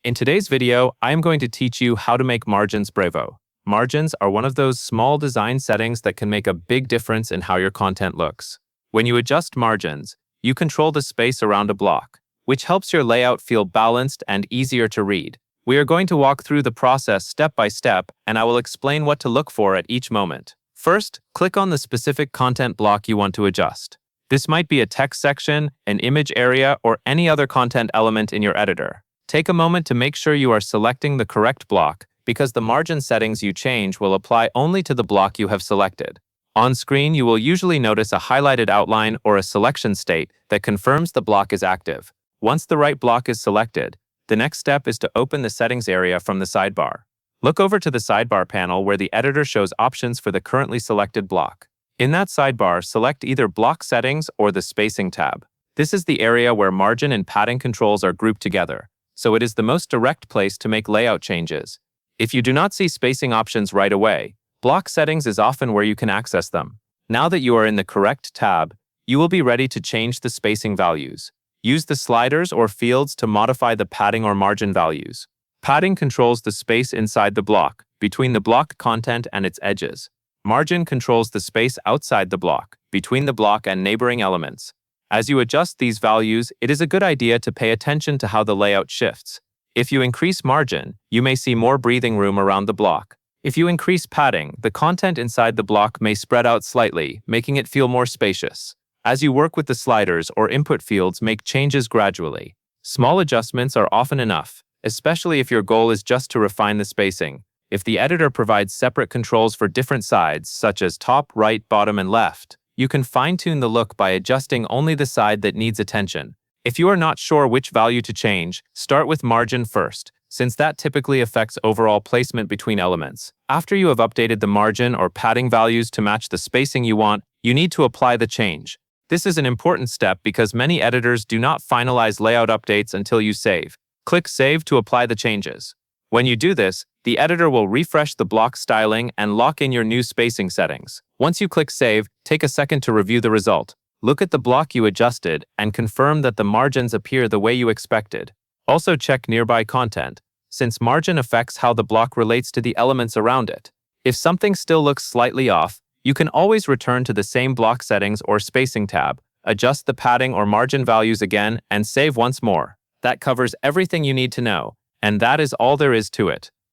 In today's video, I am going to teach you how to make margins Brevo. Margins are one of those small design settings that can make a big difference in how your content looks. When you adjust margins, you control the space around a block, which helps your layout feel balanced and easier to read. We are going to walk through the process step by step, and I will explain what to look for at each moment. First, click on the specific content block you want to adjust. This might be a text section, an image area, or any other content element in your editor. Take a moment to make sure you are selecting the correct block, because the margin settings you change will apply only to the block you have selected. On screen, you will usually notice a highlighted outline or a selection state that confirms the block is active. Once the right block is selected, the next step is to open the settings area from the sidebar. Look over to the sidebar panel where the editor shows options for the currently selected block. In that sidebar, select either Block Settings or the Spacing tab. This is the area where margin and padding controls are grouped together, so it is the most direct place to make layout changes. If you do not see spacing options right away, Block Settings is often where you can access them. Now that you are in the correct tab, you will be ready to change the spacing values. Use the sliders or fields to modify the padding or margin values. Padding controls the space inside the block, between the block content and its edges. Margin controls the space outside the block, between the block and neighboring elements. As you adjust these values, it is a good idea to pay attention to how the layout shifts. If you increase margin, you may see more breathing room around the block. If you increase padding, the content inside the block may spread out slightly, making it feel more spacious. As you work with the sliders or input fields, make changes gradually. Small adjustments are often enough, especially if your goal is just to refine the spacing. If the editor provides separate controls for different sides, such as top, right, bottom, and left, you can fine-tune the look by adjusting only the side that needs attention. If you are not sure which value to change, start with margin first, since that typically affects overall placement between elements. After you have updated the margin or padding values to match the spacing you want, you need to apply the change. This is an important step because many editors do not finalize layout updates until you save. Click Save to apply the changes. When you do this, the editor will refresh the block styling and lock in your new spacing settings. Once you click Save, take a second to review the result. Look at the block you adjusted and confirm that the margins appear the way you expected. Also check nearby content, since margin affects how the block relates to the elements around it. If something still looks slightly off, you can always return to the same block settings or spacing tab, adjust the padding or margin values again, and save once more. That covers everything you need to know, and that is all there is to it.